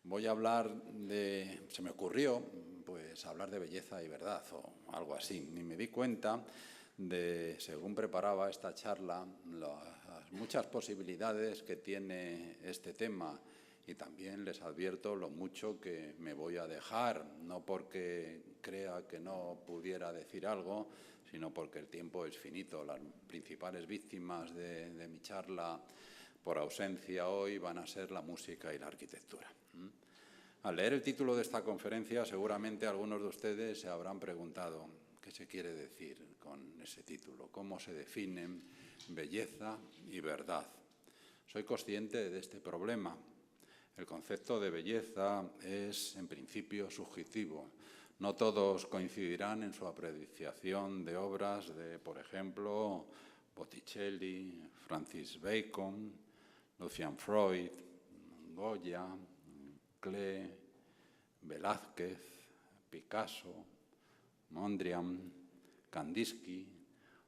Voy a hablar de, se me ocurrió, pues hablar de belleza y verdad o algo así. Y me di cuenta de, según preparaba esta charla, las muchas posibilidades que tiene este tema. Y también les advierto lo mucho que me voy a dejar, no porque crea que no pudiera decir algo, sino porque el tiempo es finito. Las principales víctimas de mi charla por ausencia hoy van a ser la música y la arquitectura. Al leer el título de esta conferencia, seguramente algunos de ustedes se habrán preguntado qué se quiere decir con ese título, cómo se definen belleza y verdad. Soy consciente de este problema. El concepto de belleza es, en principio, subjetivo. No todos coincidirán en su apreciación de obras de, por ejemplo, Botticelli, Francis Bacon, Lucian Freud, Goya, Klee, Velázquez, Picasso, Mondrian, Kandinsky,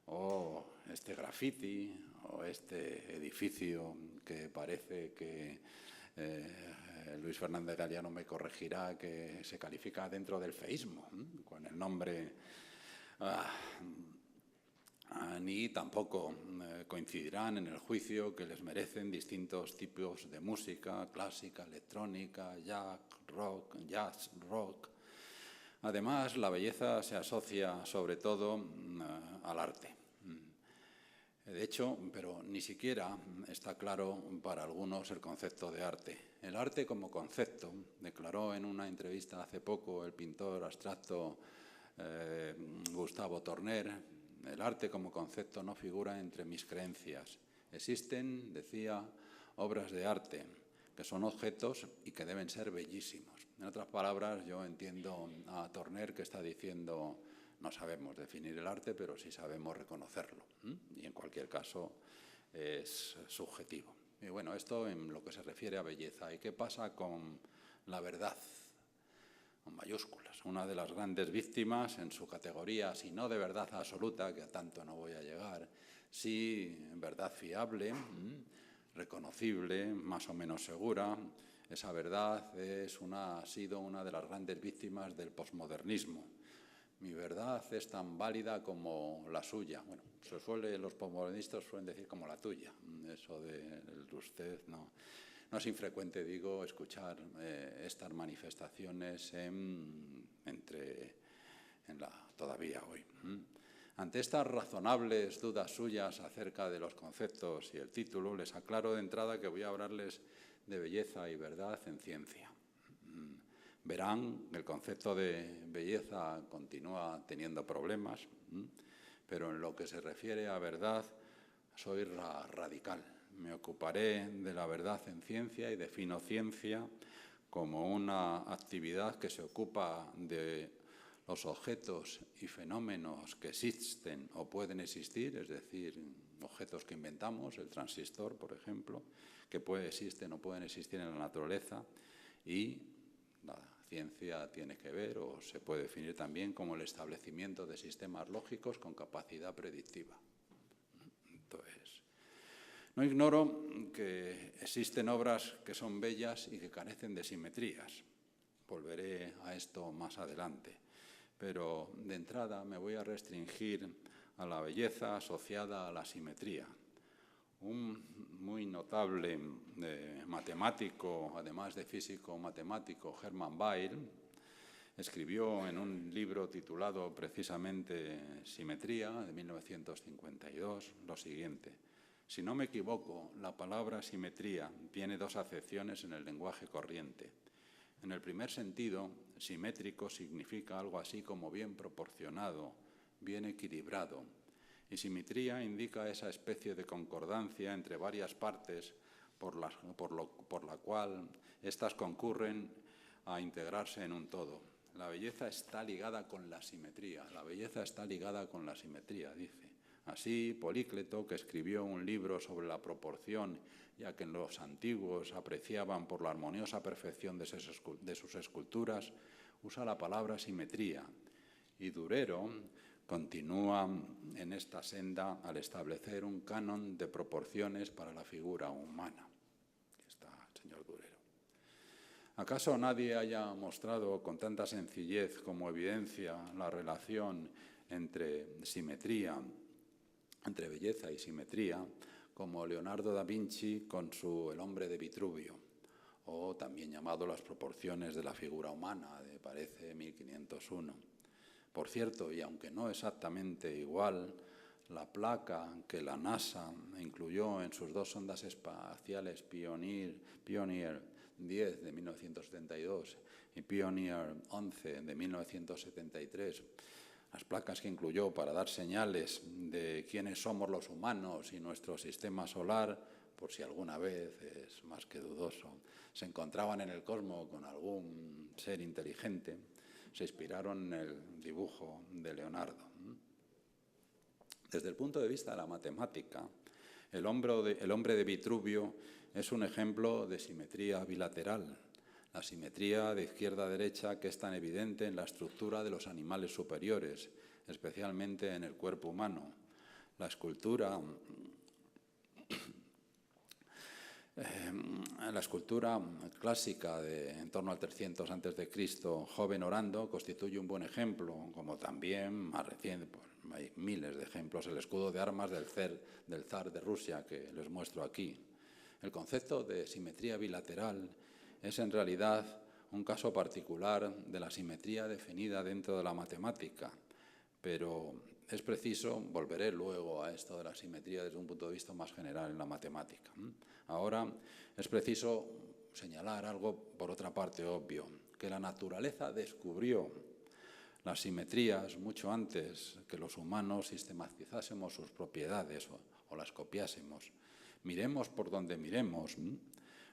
o este graffiti, o este edificio que parece que Luis Fernández Galiano me corregirá, que se califica dentro del feísmo, con el nombre... ni tampoco coincidirán en el juicio que les merecen distintos tipos de música, clásica, electrónica, jazz, rock. Además, la belleza se asocia sobre todo al arte. De hecho, pero ni siquiera está claro para algunos el concepto de arte. El arte como concepto, declaró en una entrevista hace poco el pintor abstracto Gustavo Torner, el arte como concepto no figura entre mis creencias. Existen, decía, obras de arte que son objetos y que deben ser bellísimos. En otras palabras, yo entiendo a Torner que está diciendo: no sabemos definir el arte, pero sí sabemos reconocerlo. Y en cualquier caso es subjetivo. Y bueno, esto en lo que se refiere a belleza. ¿Y qué pasa con la verdad? Con mayúsculas. Una de las grandes víctimas en su categoría, si no de verdad absoluta, que a tanto no voy a llegar, sí verdad fiable, reconocible, más o menos segura. Esa verdad ha sido una de las grandes víctimas del posmodernismo. Mi verdad es tan válida como la suya. Bueno, los posmodernistas suelen decir como la tuya. Eso de usted no es infrecuente, digo, escuchar estas manifestaciones todavía hoy. Ante estas razonables dudas suyas acerca de los conceptos y el título, les aclaro de entrada que voy a hablarles de belleza y verdad en ciencia. Verán que el concepto de belleza continúa teniendo problemas, pero en lo que se refiere a verdad soy radical. Me ocuparé de la verdad en ciencia y defino ciencia como una actividad que se ocupa de los objetos y fenómenos que existen o pueden existir, es decir, objetos que inventamos, el transistor, por ejemplo, que existen o pueden existir en la naturaleza, y la ciencia tiene que ver, o se puede definir también como el establecimiento de sistemas lógicos con capacidad predictiva. Entonces, no ignoro que existen obras que son bellas y que carecen de simetrías. Volveré a esto más adelante. Pero de entrada me voy a restringir a la belleza asociada a la simetría. Un muy notable matemático, además de físico matemático, Hermann Weyl, escribió en un libro titulado precisamente Simetría, de 1952, lo siguiente: si no me equivoco, la palabra simetría tiene dos acepciones en el lenguaje corriente. En el primer sentido, simétrico significa algo así como bien proporcionado, bien equilibrado. Y simetría indica esa especie de concordancia entre varias partes por la cual éstas concurren a integrarse en un todo. La belleza está ligada con la simetría. La belleza está ligada con la simetría, dice. Así, Polícleto, que escribió un libro sobre la proporción, ya que los antiguos apreciaban por la armoniosa perfección de sus esculturas, usa la palabra simetría. Y Durero continúa en esta senda al establecer un canon de proporciones para la figura humana. Aquí está el señor Durero. ¿Acaso nadie haya mostrado con tanta sencillez como evidencia la relación entre simetría, entre belleza y simetría, como Leonardo da Vinci con su El hombre de Vitruvio, o también llamado Las proporciones de la figura humana, de parece 1501? Por cierto, y aunque no exactamente igual, la placa que la NASA incluyó en sus dos sondas espaciales Pioneer 10 de 1972 y Pioneer 11 de 1973, las placas que incluyó para dar señales de quiénes somos los humanos y nuestro sistema solar, por si alguna vez, es más que dudoso, se encontraban en el cosmos con algún ser inteligente, se inspiraron en el dibujo de Leonardo. Desde el punto de vista de la matemática, el hombre de Vitruvio es un ejemplo de simetría bilateral, la simetría de izquierda a derecha que es tan evidente en la estructura de los animales superiores, especialmente en el cuerpo humano. La escultura clásica de en torno al 300 a.C., Joven orando, constituye un buen ejemplo, como también, más reciente, pues, hay miles de ejemplos, el escudo de armas del zar de Rusia, que les muestro aquí. El concepto de simetría bilateral es en realidad un caso particular de la simetría definida dentro de la matemática, pero es preciso, volveré luego a esto de la simetría desde un punto de vista más general en la matemática. Ahora es preciso señalar algo, por otra parte, obvio, que la naturaleza descubrió las simetrías mucho antes que los humanos sistematizásemos sus propiedades o las copiásemos. Miremos por donde miremos,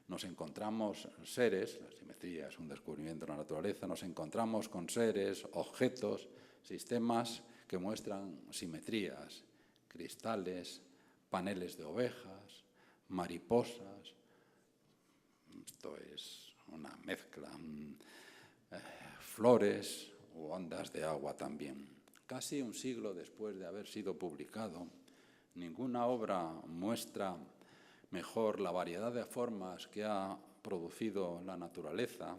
nos encontramos seres, la simetría es un descubrimiento de la naturaleza, nos encontramos con seres, objetos, sistemas que muestran simetrías, cristales, paneles de ovejas, mariposas, esto es una mezcla, flores u ondas de agua también. Casi un siglo después de haber sido publicado, ninguna obra muestra mejor la variedad de formas que ha producido la naturaleza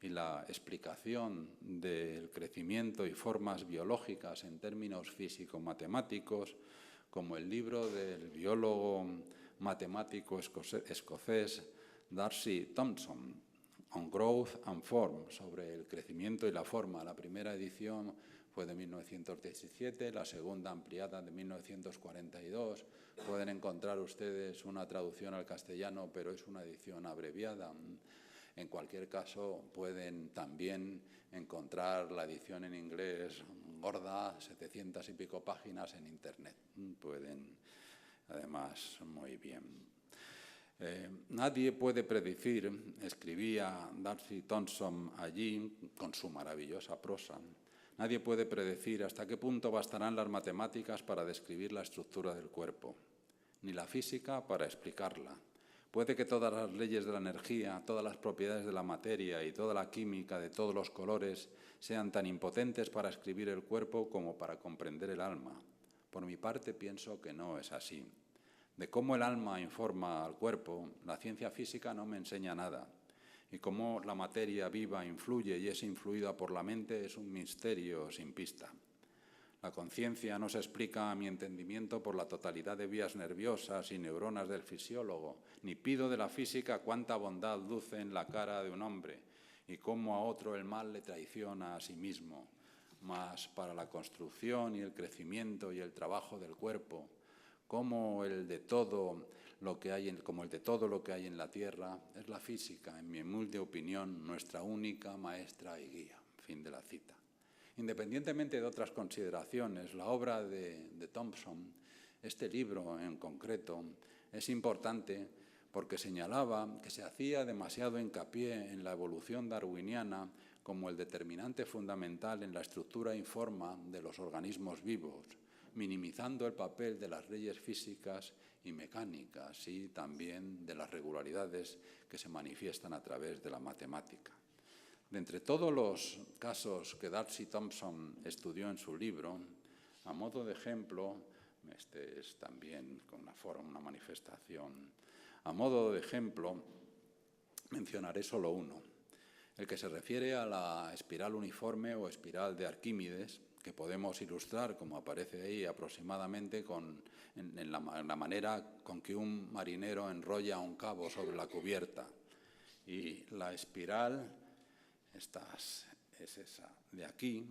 y la explicación del crecimiento y formas biológicas en términos físico-matemáticos, como el libro del biólogo matemático escocés D'Arcy Thompson, On Growth and Form, sobre el crecimiento y la forma. La primera edición fue de 1917, la segunda ampliada de 1942. Pueden encontrar ustedes una traducción al castellano, pero es una edición abreviada. En cualquier caso, pueden también encontrar la edición en inglés gorda, 700 y pico páginas en Internet. Pueden, además, muy bien. Nadie puede predecir, escribía D'Arcy Thompson allí con su maravillosa prosa, nadie puede predecir hasta qué punto bastarán las matemáticas para describir la estructura del cuerpo, ni la física para explicarla. Puede que todas las leyes de la energía, todas las propiedades de la materia y toda la química de todos los colores sean tan impotentes para escribir el cuerpo como para comprender el alma. Por mi parte, pienso que no es así. De cómo el alma informa al cuerpo, la ciencia física no me enseña nada. Y cómo la materia viva influye y es influida por la mente es un misterio sin pista. La conciencia no se explica a mi entendimiento por la totalidad de vías nerviosas y neuronas del fisiólogo, ni pido de la física cuánta bondad luce en la cara de un hombre y cómo a otro el mal le traiciona a sí mismo. Mas para la construcción y el crecimiento y el trabajo del cuerpo, como el de todo lo que hay en la Tierra, es la física, en mi humilde opinión, nuestra única maestra y guía. Fin de la cita. Independientemente de otras consideraciones, la obra de Thompson, este libro en concreto, es importante porque señalaba que se hacía demasiado hincapié en la evolución darwiniana como el determinante fundamental en la estructura y forma de los organismos vivos, minimizando el papel de las leyes físicas y mecánicas y también de las regularidades que se manifiestan a través de la matemática. De entre todos los casos que D'Arcy Thompson estudió en su libro, a modo de ejemplo, este es también con una manifestación, a modo de ejemplo mencionaré solo uno. El que se refiere a la espiral uniforme o espiral de Arquímedes, que podemos ilustrar, como aparece ahí, aproximadamente en la manera con que un marinero enrolla un cabo sobre la cubierta. Y la espiral, es esa de aquí,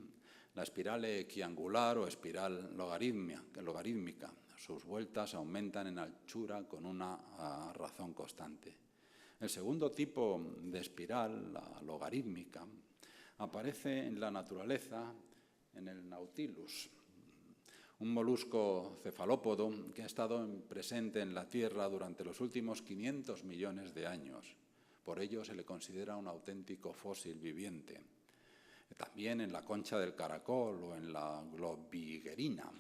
la espiral equiangular o espiral logarítmica. Sus vueltas aumentan en anchura con una razón constante. El segundo tipo de espiral, la logarítmica, aparece en la naturaleza en el Nautilus, un molusco cefalópodo que ha estado presente en la Tierra durante los últimos 500 millones de años. Por ello se le considera un auténtico fósil viviente. También en la concha del caracol o en la globiguerina,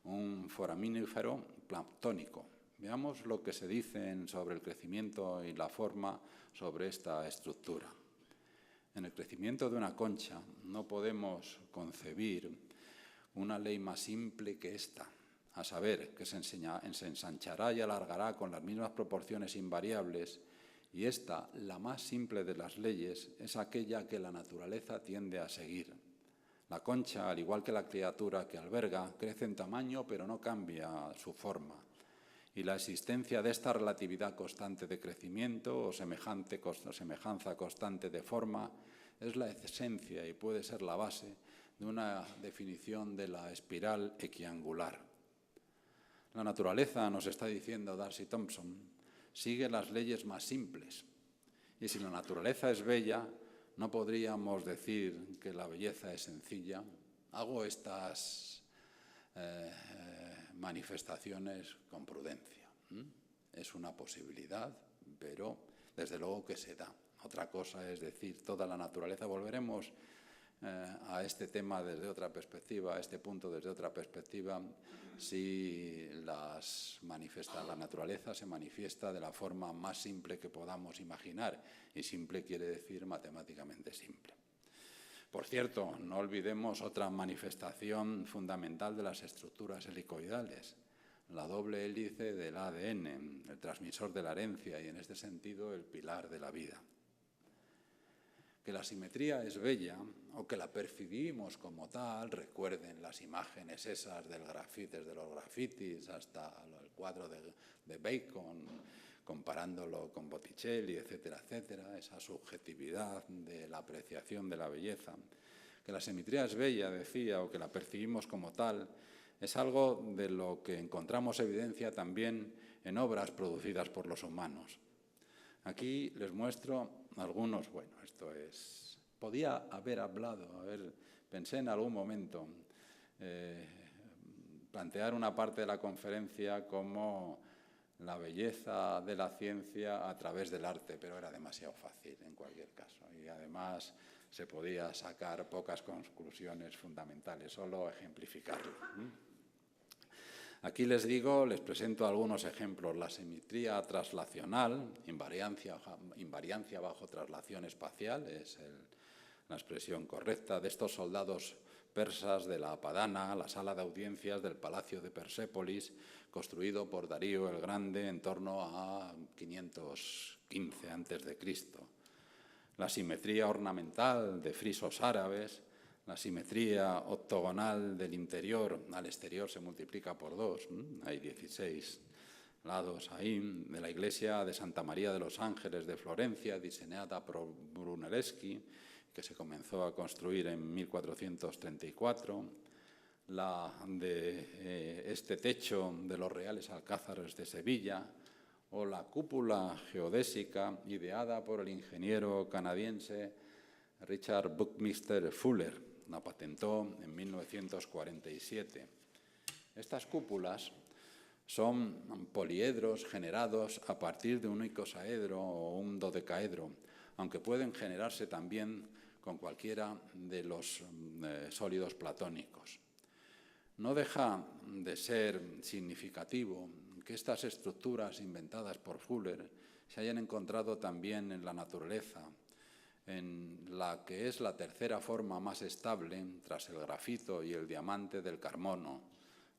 un foraminífero planctónico. Veamos lo que se dice sobre el crecimiento y la forma sobre esta estructura. En el crecimiento de una concha no podemos concebir una ley más simple que esta, a saber, que se ensanchará y alargará con las mismas proporciones invariables, y esta, la más simple de las leyes, es aquella que la naturaleza tiende a seguir. La concha, al igual que la criatura que alberga, crece en tamaño pero no cambia su forma. Y la existencia de esta relatividad constante de crecimiento o semejanza constante de forma es la esencia y puede ser la base de una definición de la espiral equiangular. La naturaleza, nos está diciendo D'Arcy Thompson, sigue las leyes más simples. Y si la naturaleza es bella, no podríamos decir que la belleza es sencilla. Hago estas manifestaciones con prudencia. Es una posibilidad, pero desde luego que se da. Otra cosa es decir, toda la naturaleza. Volveremos a este tema desde otra perspectiva, a este punto desde otra perspectiva, si la naturaleza se manifiesta de la forma más simple que podamos imaginar, y simple quiere decir matemáticamente simple. Por cierto, no olvidemos otra manifestación fundamental de las estructuras helicoidales, la doble hélice del ADN, el transmisor de la herencia y en este sentido el pilar de la vida. Que la simetría es bella o que la percibimos como tal, recuerden las imágenes esas desde los grafitis hasta el cuadro de Bacon, comparándolo con Botticelli, etcétera, etcétera, esa subjetividad de la apreciación de la belleza. Que la simetría es bella, decía, o que la percibimos como tal, es algo de lo que encontramos evidencia también en obras producidas por los humanos. Aquí les muestro algunos, podía haber hablado, pensé en algún momento, plantear una parte de la conferencia como la belleza de la ciencia a través del arte, pero era demasiado fácil en cualquier caso. Y además se podía sacar pocas conclusiones fundamentales, solo ejemplificarlo. Aquí les presento algunos ejemplos. La simetría traslacional, invariancia bajo traslación espacial, es la expresión correcta de estos soldados persas de la Apadana, la sala de audiencias del Palacio de Persépolis, construido por Darío el Grande en torno a 515 a.C. La simetría ornamental de frisos árabes, la simetría octogonal del interior al exterior se multiplica por 2, hay 16 lados ahí, de la iglesia de Santa María de los Ángeles de Florencia, diseñada por Brunelleschi, que se comenzó a construir en 1434, la de este techo de los Reales Alcázares de Sevilla, o la cúpula geodésica ideada por el ingeniero canadiense Richard Buckminster Fuller. La patentó en 1947. Estas cúpulas son poliedros generados a partir de un icosaedro o un dodecaedro, aunque pueden generarse también con cualquiera de los sólidos platónicos. No deja de ser significativo que estas estructuras inventadas por Fuller se hayan encontrado también en la naturaleza, en la que es la tercera forma más estable, tras el grafito y el diamante, del carbono.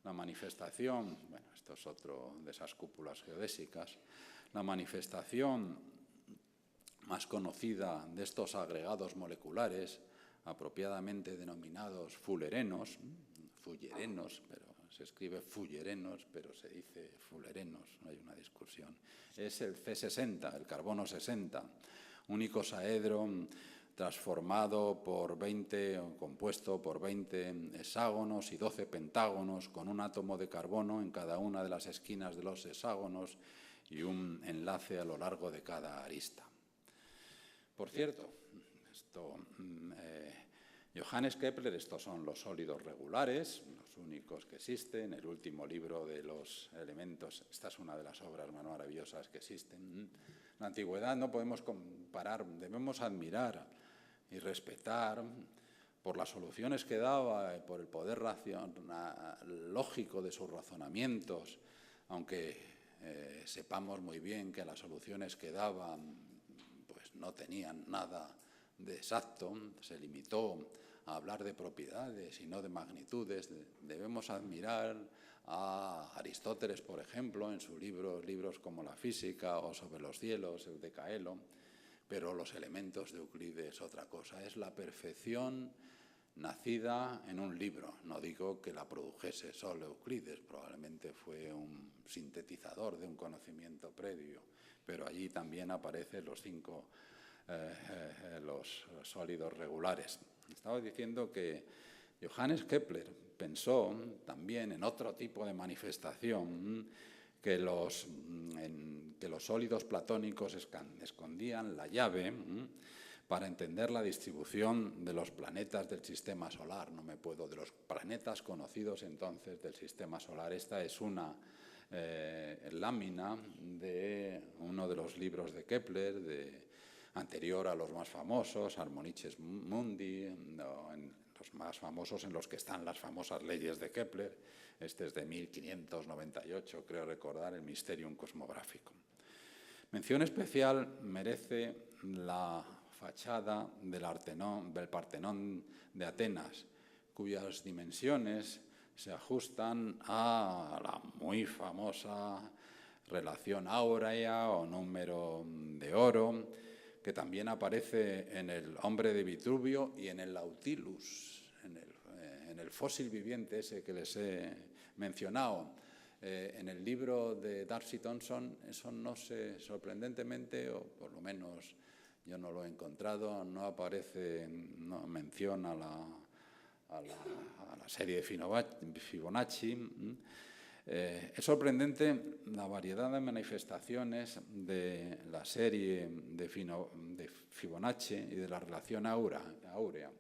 La manifestación, esto es otro de esas cúpulas geodésicas, la manifestación más conocida de estos agregados moleculares, apropiadamente denominados fullerenos, pero se escribe fullerenos, pero se dice fullerenos, no hay una discusión. Es el C60, el carbono 60, un icosaedro transformado por 20, o compuesto por 20 hexágonos y 12 pentágonos, con un átomo de carbono en cada una de las esquinas de los hexágonos y un enlace a lo largo de cada arista. Por cierto, Johannes Kepler, estos son los sólidos regulares, los únicos que existen. El último libro de los elementos, esta es una de las obras más maravillosas que existen. En la antigüedad no podemos comparar, debemos admirar y respetar por las soluciones que daba, por el poder lógico de sus razonamientos, aunque sepamos muy bien que las soluciones que daban pues no tenían nada de exacto, se limitó a hablar de propiedades y no de magnitudes. Debemos admirar a Aristóteles, por ejemplo, en sus libros como La física o Sobre los cielos, el Decaelo, pero los elementos de Euclides otra cosa. Es la perfección nacida en un libro. No digo que la produjese solo Euclides, probablemente fue un sintetizador de un conocimiento previo, pero allí también aparecen los sólidos regulares. Estaba diciendo que Johannes Kepler pensó también en otro tipo de manifestación, que los sólidos platónicos escondían la llave para entender la distribución de los planetas del sistema solar. De los planetas conocidos entonces del sistema solar. Esta es una lámina de uno de los libros de Kepler, anterior a los más famosos, Harmonices Mundi, los más famosos en los que están las famosas leyes de Kepler. Este es de 1598, creo recordar, el Mysterium Cosmográfico. Mención especial merece la fachada del Partenón de Atenas, cuyas dimensiones se ajustan a la muy famosa relación áurea o número de oro, que también aparece en el Hombre de Vitruvio y en el Nautilus, en el fósil viviente ese que les he mencionado. En el libro de Darcy Thompson, eso no se, sorprendentemente, o por lo menos yo no lo he encontrado, no aparece, no menciona a la serie de Fibonacci. Es sorprendente la variedad de manifestaciones de la serie de Fibonacci y de la relación áurea.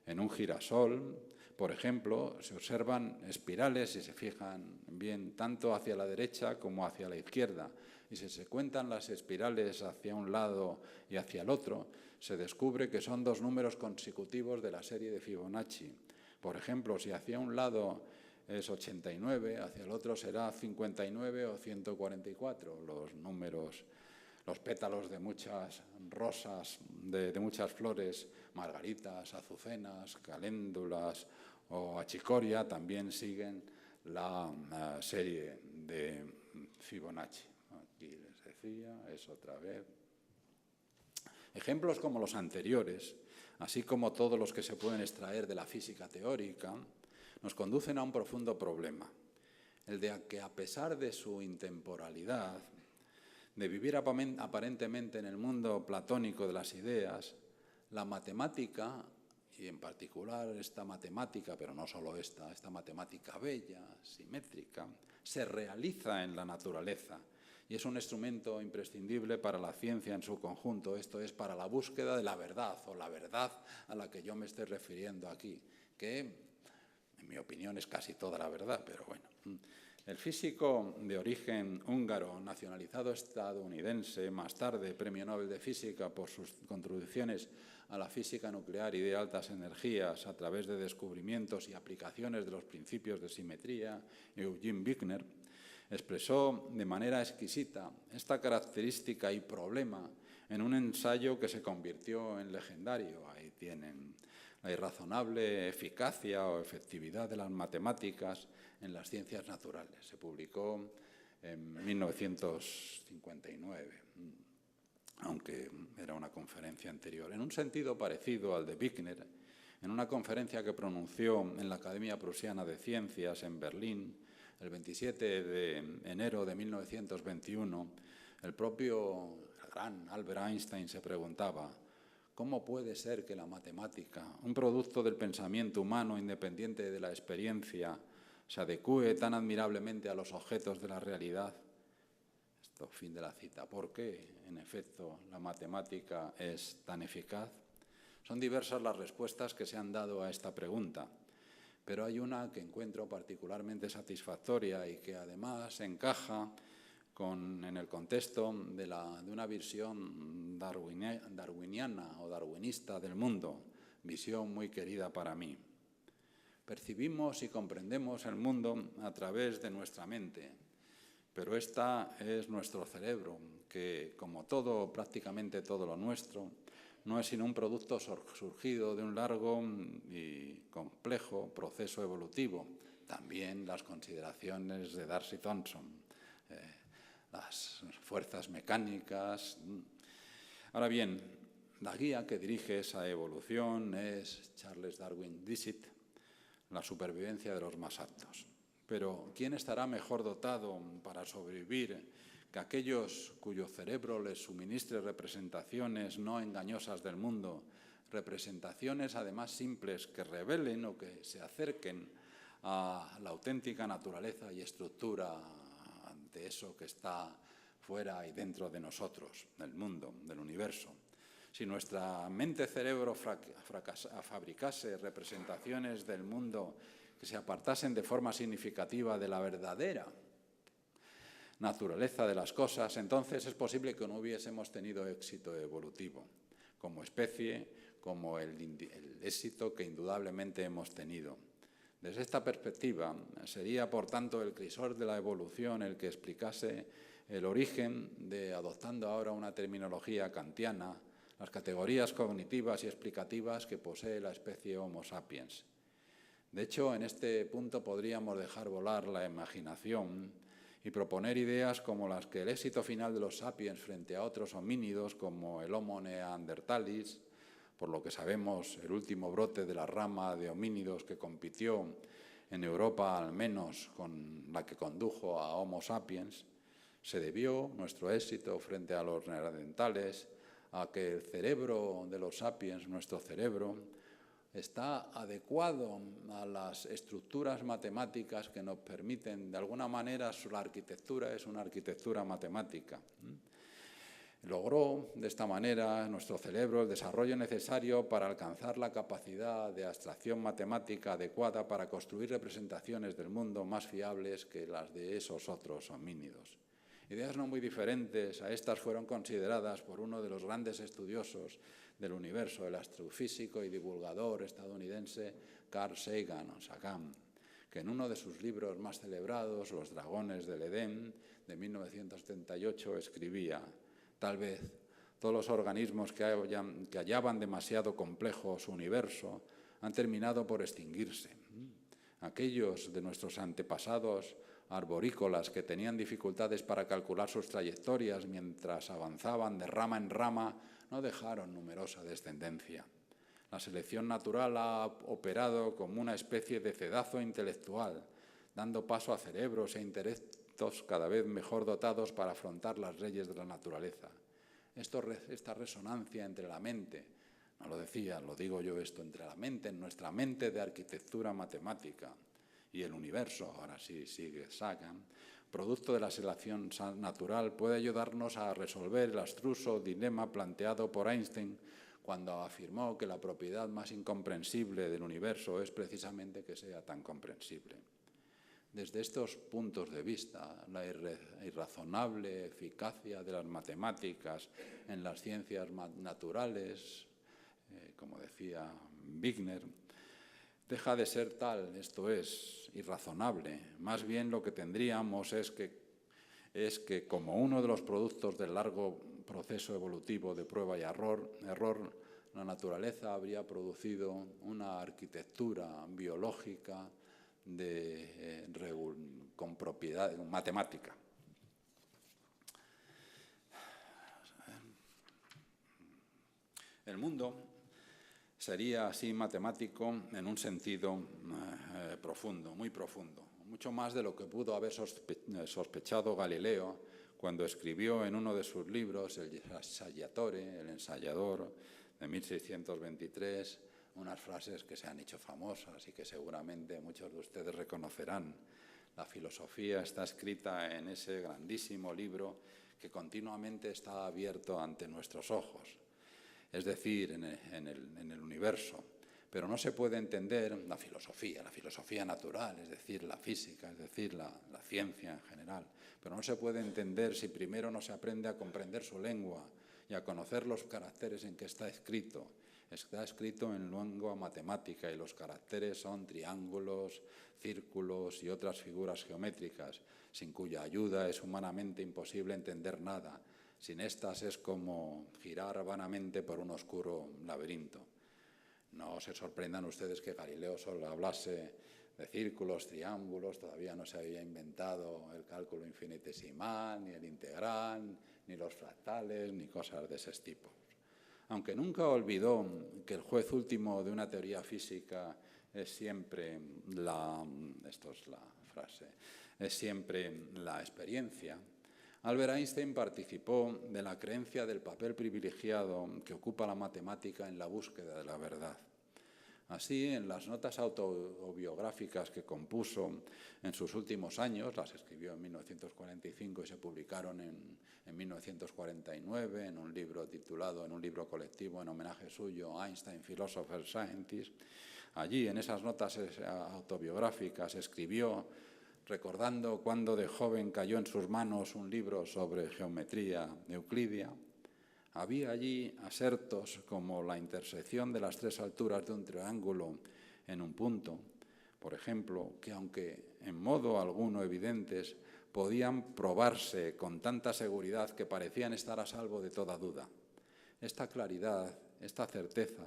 En un girasol, por ejemplo, se observan espirales, si se fijan bien, tanto hacia la derecha como hacia la izquierda. Y si se cuentan las espirales hacia un lado y hacia el otro, se descubre que son dos números consecutivos de la serie de Fibonacci. Por ejemplo, si hacia un lado es 89, hacia el otro será 59 o 144, los números, los pétalos de muchas rosas, de muchas flores, margaritas, azucenas, caléndulas o achicoria, también siguen la serie de Fibonacci. Aquí les decía, es otra vez. Ejemplos como los anteriores, así como todos los que se pueden extraer de la física teórica, nos conducen a un profundo problema, el de que a pesar de su intemporalidad, de vivir aparentemente en el mundo platónico de las ideas, la matemática, y en particular esta matemática, pero no solo esta matemática bella, simétrica, se realiza en la naturaleza y es un instrumento imprescindible para la ciencia en su conjunto, esto es, para la búsqueda de la verdad, o la verdad a la que yo me estoy refiriendo aquí, que en mi opinión es casi toda la verdad, pero bueno. El físico de origen húngaro, nacionalizado estadounidense, más tarde Premio Nobel de Física por sus contribuciones a la física nuclear y de altas energías a través de descubrimientos y aplicaciones de los principios de simetría, Eugene Wigner, expresó de manera exquisita esta característica y problema en un ensayo que se convirtió en legendario. Ahí tienen la irrazonable eficacia o efectividad de las matemáticas en las ciencias naturales. Se publicó en 1959. aunque era una conferencia anterior, en un sentido parecido al de Wigner, en una conferencia que pronunció en la Academia Prusiana de Ciencias en Berlín el 27 de enero de 1921, el propio gran Albert Einstein se preguntaba: ¿cómo puede ser que la matemática, un producto del pensamiento humano independiente de la experiencia, se adecúe tan admirablemente a los objetos de la realidad? Esto, fin de la cita. ¿Por qué, en efecto, la matemática es tan eficaz? Son diversas las respuestas que se han dado a esta pregunta, pero hay una que encuentro particularmente satisfactoria y que además encaja en el contexto de una visión darwiniana o darwinista del mundo, visión muy querida para mí. Percibimos y comprendemos el mundo a través de nuestra mente, pero esta es nuestro cerebro, que, como todo, prácticamente todo lo nuestro, no es sino un producto surgido de un largo y complejo proceso evolutivo. También las consideraciones de Darcy Thompson, las fuerzas mecánicas. Ahora bien, la guía que dirige esa evolución es Charles Darwin Dixit, la supervivencia de los más aptos. Pero ¿quién estará mejor dotado para sobrevivir que aquellos cuyo cerebro les suministre representaciones no engañosas del mundo, representaciones además simples que revelen o que se acerquen a la auténtica naturaleza y estructura de eso que está fuera y dentro de nosotros, del mundo, del universo? Si nuestra mente-cerebro fabricase representaciones del mundo que se apartasen de forma significativa de la verdadera naturaleza de las cosas, entonces es posible que no hubiésemos tenido éxito evolutivo como especie, como el éxito que indudablemente hemos tenido. Desde esta perspectiva, sería, por tanto, el crisol de la evolución el que explicase el origen de, adoptando ahora una terminología kantiana, las categorías cognitivas y explicativas que posee la especie Homo sapiens. De hecho, en este punto podríamos dejar volar la imaginación y proponer ideas como las que el éxito final de los sapiens frente a otros homínidos como el Homo neanderthalis, por lo que sabemos, el último brote de la rama de homínidos que compitió en Europa, al menos con la que condujo a Homo sapiens, se debió, nuestro éxito frente a los neandertales, a que el cerebro de los sapiens, nuestro cerebro, está adecuado a las estructuras matemáticas que nos permiten, de alguna manera, la arquitectura es una arquitectura matemática. Logró, de esta manera, nuestro cerebro el desarrollo necesario para alcanzar la capacidad de abstracción matemática adecuada para construir representaciones del mundo más fiables que las de esos otros homínidos. Ideas no muy diferentes a estas fueron consideradas por uno de los grandes estudiosos del universo, el astrofísico y divulgador estadounidense Carl Sagan, que en uno de sus libros más celebrados, Los dragones del Edén, de 1978, escribía: tal vez todos los organismos que hallaban demasiado complejo su universo han terminado por extinguirse. Aquellos de nuestros antepasados arborícolas que tenían dificultades para calcular sus trayectorias mientras avanzaban de rama en rama no dejaron numerosa descendencia. La selección natural ha operado como una especie de cedazo intelectual, dando paso a cerebros e intelectos cada vez mejor dotados para afrontar las leyes de la naturaleza. Esta resonancia entre la mente, no lo decía, lo digo yo esto, entre la mente, en nuestra mente de arquitectura matemática, y el universo, ahora sí sigue Sagan, producto de la selección natural, puede ayudarnos a resolver el abstruso dilema planteado por Einstein cuando afirmó que la propiedad más incomprensible del universo es precisamente que sea tan comprensible. Desde estos puntos de vista, la irrazonable eficacia de las matemáticas en las ciencias naturales, como decía Wigner, deja de ser tal, esto es, irrazonable. Más bien lo que tendríamos es que como uno de los productos del largo proceso evolutivo de prueba y error, la naturaleza habría producido una arquitectura biológica con propiedad matemática. El mundo sería así matemático en un sentido profundo, muy profundo, mucho más de lo que pudo haber sospechado Galileo cuando escribió en uno de sus libros, el Saggiatore, el ensayador, de 1623, unas frases que se han hecho famosas y que seguramente muchos de ustedes reconocerán. La filosofía está escrita en ese grandísimo libro que continuamente está abierto ante nuestros ojos, es decir, en el universo. Pero no se puede entender la filosofía natural, es decir, la física, es decir, la ciencia en general. Pero no se puede entender si primero no se aprende a comprender su lengua y a conocer los caracteres en que está escrito. Está escrito en lengua matemática y los caracteres son triángulos, círculos y otras figuras geométricas, sin cuya ayuda es humanamente imposible entender nada. Sin estas es como girar vanamente por un oscuro laberinto. No se sorprendan ustedes que Galileo solo hablase de círculos, triángulos, todavía no se había inventado el cálculo infinitesimal, ni el integral, ni los fractales, ni cosas de ese tipo. Aunque nunca olvidó que el juez último de una teoría física es siempre es siempre la experiencia, Albert Einstein participó de la creencia del papel privilegiado que ocupa la matemática en la búsqueda de la verdad. Así, en las notas autobiográficas que compuso en sus últimos años, las escribió en 1945 y se publicaron en 1949 en un libro colectivo en homenaje suyo, Einstein, Philosopher, Scientist. Allí, en esas notas autobiográficas, escribió, recordando cuando de joven cayó en sus manos un libro sobre geometría euclidia. Había allí asertos como la intersección de las tres alturas de un triángulo en un punto, por ejemplo, que aunque en modo alguno evidentes, podían probarse con tanta seguridad que parecían estar a salvo de toda duda. Esta claridad, esta certeza,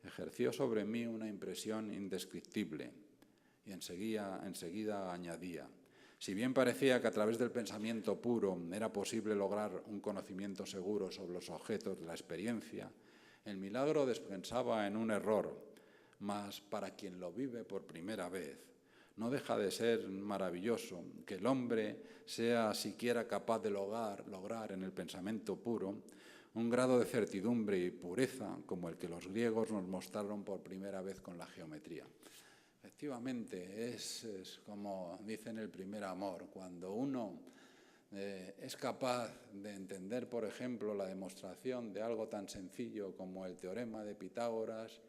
ejerció sobre mí una impresión indescriptible y enseguida añadía: si bien parecía que a través del pensamiento puro era posible lograr un conocimiento seguro sobre los objetos de la experiencia, el milagro descansaba en un error, mas para quien lo vive por primera vez, no deja de ser maravilloso que el hombre sea siquiera capaz de lograr en el pensamiento puro un grado de certidumbre y pureza como el que los griegos nos mostraron por primera vez con la geometría. Efectivamente, es como dicen el primer amor, cuando uno es capaz de entender, por ejemplo, la demostración de algo tan sencillo como el teorema de Pitágoras,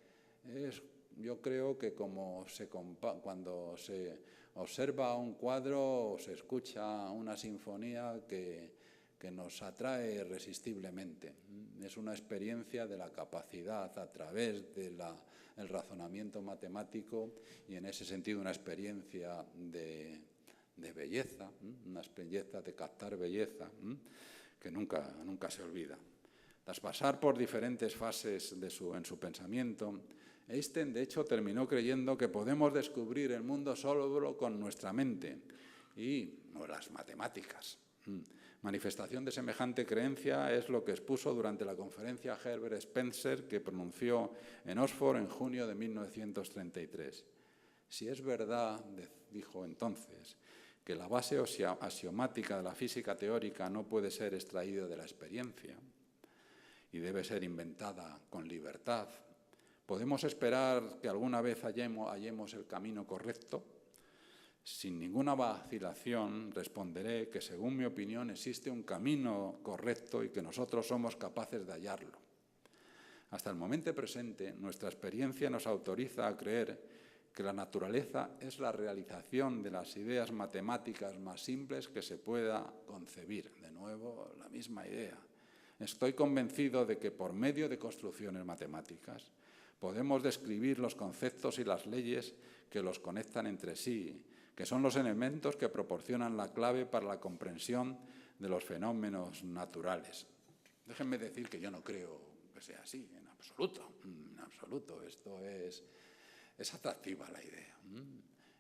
yo creo que cuando se observa un cuadro o se escucha una sinfonía que nos atrae irresistiblemente. Es una experiencia de la capacidad a través del razonamiento matemático y en ese sentido una experiencia de belleza, una experiencia de captar belleza que nunca se olvida. Tras pasar por diferentes fases en su pensamiento, Einstein de hecho terminó creyendo que podemos descubrir el mundo solo con nuestra mente y no las matemáticas. Manifestación de semejante creencia es lo que expuso durante la conferencia Herbert Spencer que pronunció en Oxford en junio de 1933. Si es verdad, dijo entonces, que la base axiomática de la física teórica no puede ser extraída de la experiencia y debe ser inventada con libertad, ¿podemos esperar que alguna vez hallemos el camino correcto? Sin ninguna vacilación responderé que, según mi opinión, existe un camino correcto y que nosotros somos capaces de hallarlo. Hasta el momento presente, nuestra experiencia nos autoriza a creer que la naturaleza es la realización de las ideas matemáticas más simples que se pueda concebir. De nuevo, la misma idea. Estoy convencido de que por medio de construcciones matemáticas podemos describir los conceptos y las leyes que los conectan entre sí, que son los elementos que proporcionan la clave para la comprensión de los fenómenos naturales. Déjenme decir que yo no creo que sea así, en absoluto. En absoluto. Esto es atractiva la idea.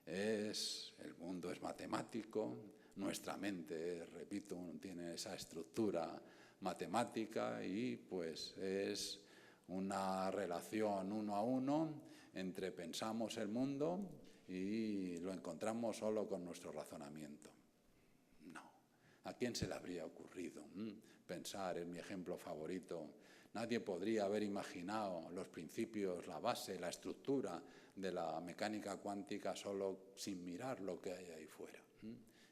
El mundo es matemático, nuestra mente, repito, tiene esa estructura matemática y pues es una relación uno a uno entre pensamos el mundo y lo encontramos solo con nuestro razonamiento. No. ¿A quién se le habría ocurrido pensar en mi ejemplo favorito? Nadie podría haber imaginado los principios, la base, la estructura de la mecánica cuántica solo sin mirar lo que hay ahí fuera.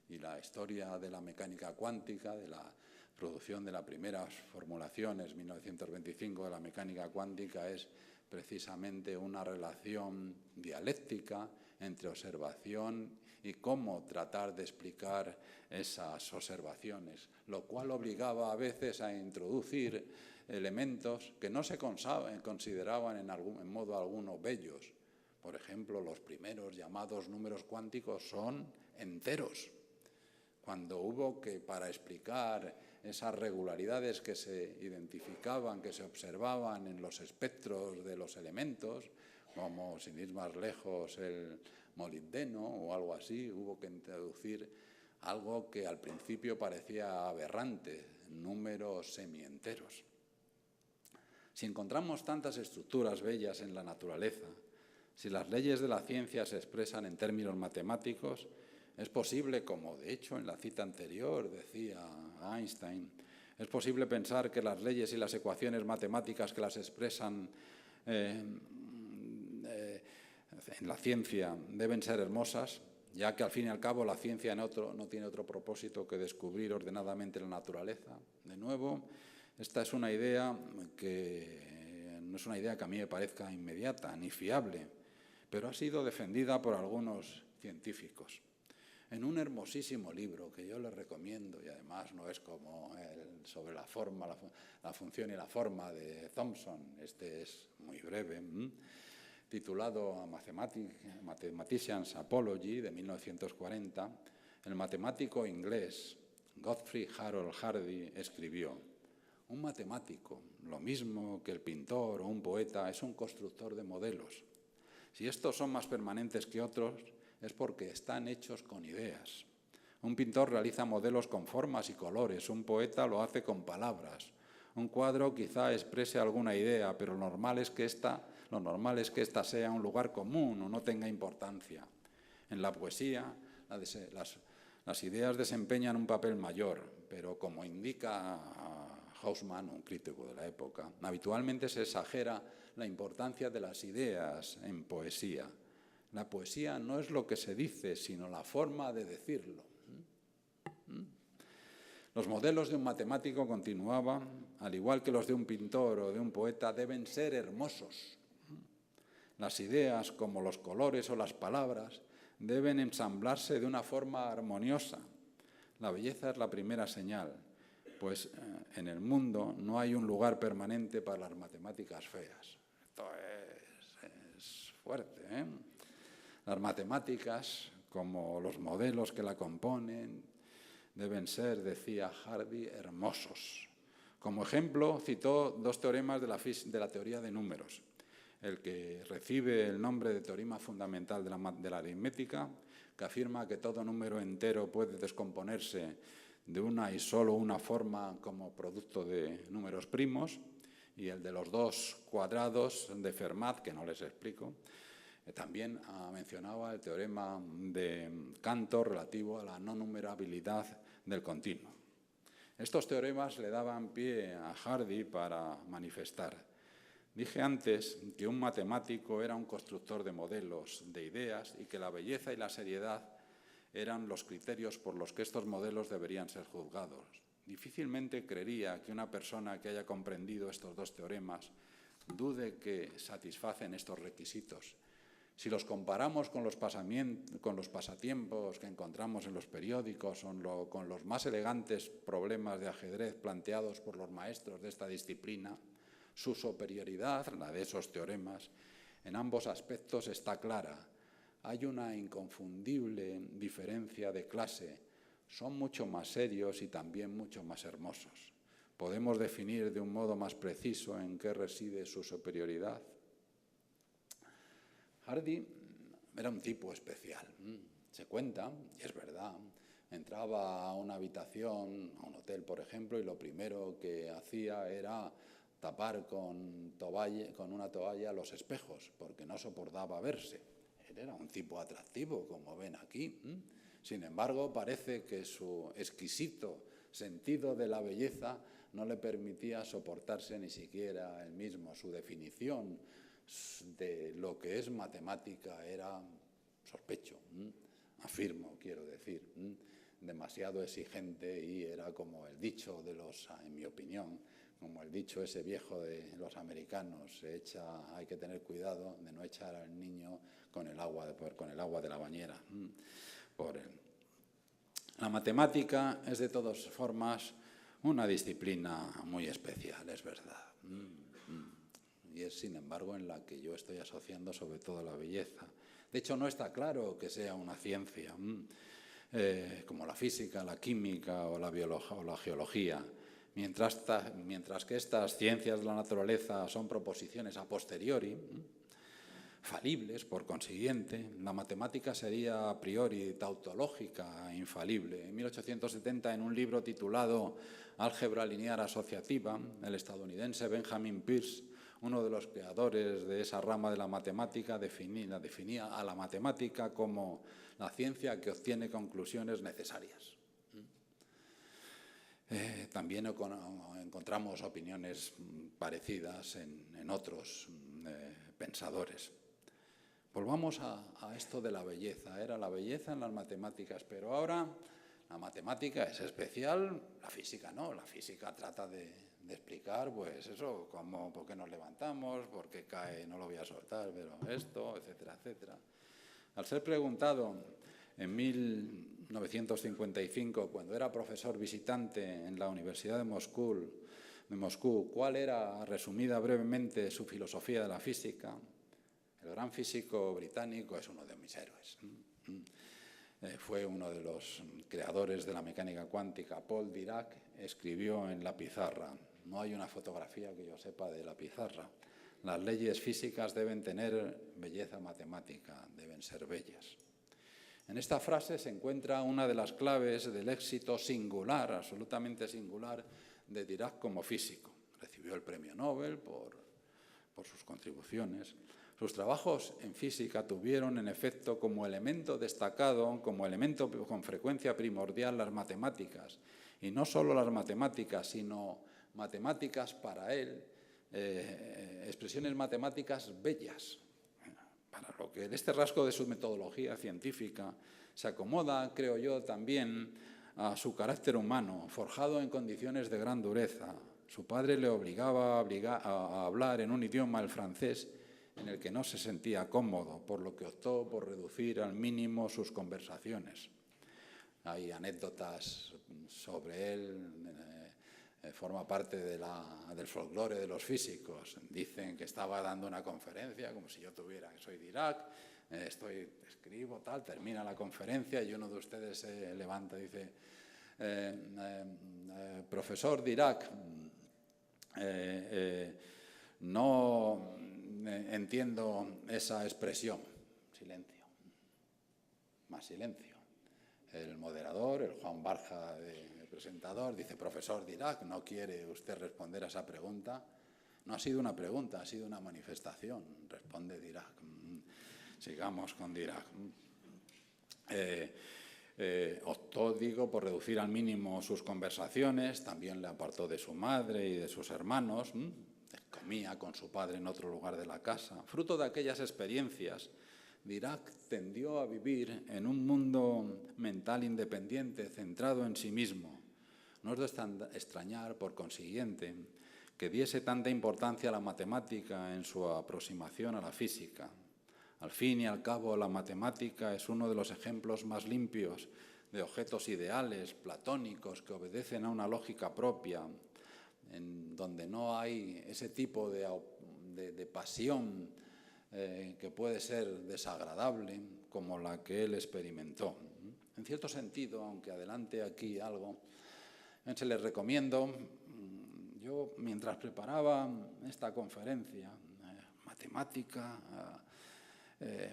Y la historia de la mecánica cuántica, de la producción de las primeras formulaciones, 1925, de la mecánica cuántica, es precisamente una relación dialéctica entre observación y cómo tratar de explicar esas observaciones, lo cual obligaba a veces a introducir elementos que no se consideraban en modo alguno bellos. Por ejemplo, los primeros llamados números cuánticos son enteros. Cuando hubo que, para explicar esas regularidades que se identificaban, que se observaban en los espectros de los elementos, como sin ir más lejos el molibdeno o algo así, hubo que introducir algo que al principio parecía aberrante, números semienteros. Si encontramos tantas estructuras bellas en la naturaleza, si las leyes de la ciencia se expresan en términos matemáticos, es posible, como de hecho en la cita anterior decía Einstein, es posible pensar que las leyes y las ecuaciones matemáticas que las expresan en la ciencia deben ser hermosas, ya que al fin y al cabo la ciencia no tiene otro propósito que descubrir ordenadamente la naturaleza. De nuevo, esta es una idea que no es una idea que a mí me parezca inmediata ni fiable, pero ha sido defendida por algunos científicos. En un hermosísimo libro que yo les recomiendo, y además no es como sobre la forma, la función y la forma de Thomson, este es muy breve, titulado Mathematician's Apology, de 1940, el matemático inglés Godfrey Harold Hardy escribió: un matemático, lo mismo que el pintor o un poeta, es un constructor de modelos. Si estos son más permanentes que otros, es porque están hechos con ideas. Un pintor realiza modelos con formas y colores, un poeta lo hace con palabras. Un cuadro quizá exprese alguna idea, pero lo normal es que esta sea un lugar común o no tenga importancia. En la poesía, las ideas desempeñan un papel mayor, pero como indica Hausmann, un crítico de la época, habitualmente se exagera la importancia de las ideas en poesía. La poesía no es lo que se dice, sino la forma de decirlo. Los modelos de un matemático, continuaba, al igual que los de un pintor o de un poeta, deben ser hermosos. Las ideas, como los colores o las palabras, deben ensamblarse de una forma armoniosa. La belleza es la primera señal, pues en el mundo no hay un lugar permanente para las matemáticas feas. Esto es fuerte, ¿eh? Las matemáticas, como los modelos que la componen, deben ser, decía Hardy, hermosos. Como ejemplo, citó dos teoremas de la teoría de números. El que recibe el nombre de teorema fundamental de la aritmética, que afirma que todo número entero puede descomponerse de una y solo una forma como producto de números primos, y el de los dos cuadrados de Fermat, que no les explico. También mencionaba el teorema de Cantor relativo a la no numerabilidad del continuo. Estos teoremas le daban pie a Hardy para manifestar: dije antes que un matemático era un constructor de modelos, de ideas, y que la belleza y la seriedad eran los criterios por los que estos modelos deberían ser juzgados. Difícilmente creería que una persona que haya comprendido estos dos teoremas dude que satisfacen estos requisitos. Si los comparamos con los pasatiempos que encontramos en los periódicos o con los más elegantes problemas de ajedrez planteados por los maestros de esta disciplina, su superioridad, la de esos teoremas, en ambos aspectos está clara. Hay una inconfundible diferencia de clase. Son mucho más serios y también mucho más hermosos. ¿Podemos definir de un modo más preciso en qué reside su superioridad? Hardy era un tipo especial. Se cuenta, y es verdad, entraba a una habitación, a un hotel, por ejemplo, y lo primero que hacía era tapar con una toalla los espejos, porque no soportaba verse. Él era un tipo atractivo, como ven aquí. Sin embargo, parece que su exquisito sentido de la belleza no le permitía soportarse ni siquiera él mismo. Su definición de lo que es matemática era, sospecho, afirmo, quiero decir, demasiado exigente, y era como el dicho de los, en mi opinión, como el dicho ese viejo de los americanos, hay que tener cuidado de no echar al niño con el agua de la bañera. La matemática es de todas formas una disciplina muy especial, es verdad. Y es, sin embargo, en la que yo estoy asociando sobre todo la belleza. De hecho, no está claro que sea una ciencia, como la física, la química o la geología. Mientras que estas ciencias de la naturaleza son proposiciones a posteriori, falibles, por consiguiente, la matemática sería a priori tautológica e infalible. En 1870, en un libro titulado Álgebra lineal asociativa, el estadounidense Benjamin Peirce, uno de los creadores de esa rama de la matemática, definía a la matemática como la ciencia que obtiene conclusiones necesarias. También encontramos opiniones parecidas en otros pensadores. Volvamos a esto de la belleza. Era la belleza en las matemáticas, pero ahora la matemática es especial, la física no. La física trata de explicar, pues eso, por qué nos levantamos, por qué cae, no lo voy a soltar, pero esto, etcétera, etcétera. Al ser preguntado en 1955, cuando era profesor visitante en la Universidad de Moscú, cuál era, resumida brevemente, su filosofía de la física, el gran físico británico es uno de mis héroes. Fue uno de los creadores de la mecánica cuántica. Paul Dirac escribió en la pizarra. No hay una fotografía que yo sepa de la pizarra. Las leyes físicas deben tener belleza matemática, deben ser bellas. En esta frase se encuentra una de las claves del éxito singular, absolutamente singular, de Dirac como físico. Recibió el premio Nobel por sus contribuciones. Sus trabajos en física tuvieron, en efecto, como elemento destacado, como elemento con frecuencia primordial, las matemáticas. Y no solo las matemáticas, sino matemáticas para él, expresiones matemáticas bellas. Para lo que este rasgo de su metodología científica se acomoda, creo yo, también a su carácter humano, forjado en condiciones de gran dureza. Su padre le obligaba a hablar en un idioma, el francés, en el que no se sentía cómodo, por lo que optó por reducir al mínimo sus conversaciones. Hay anécdotas sobre él, forma parte del folclore de los físicos. Dicen que estaba dando una conferencia, como si yo soy Dirac, escribo, tal, termina la conferencia y uno de ustedes se levanta y dice, profesor Dirac, no entiendo esa expresión. Silencio. Más silencio. El moderador, el Juan Barja, el presentador, dice, profesor Dirac, ¿no quiere usted responder a esa pregunta? No ha sido una pregunta, ha sido una manifestación, responde Dirac. Sigamos con Dirac. Optó, digo, por reducir al mínimo sus conversaciones, también le apartó de su madre y de sus hermanos, comía con su padre en otro lugar de la casa. Fruto de aquellas experiencias, Dirac tendió a vivir en un mundo mental independiente, centrado en sí mismo. No es de extrañar, por consiguiente, que diese tanta importancia a la matemática en su aproximación a la física. Al fin y al cabo, la matemática es uno de los ejemplos más limpios de objetos ideales, platónicos, que obedecen a una lógica propia, en donde no hay ese tipo de pasión que puede ser desagradable, como la que él experimentó. En cierto sentido, aunque adelante aquí algo, se les recomiendo, yo mientras preparaba esta conferencia, matemática,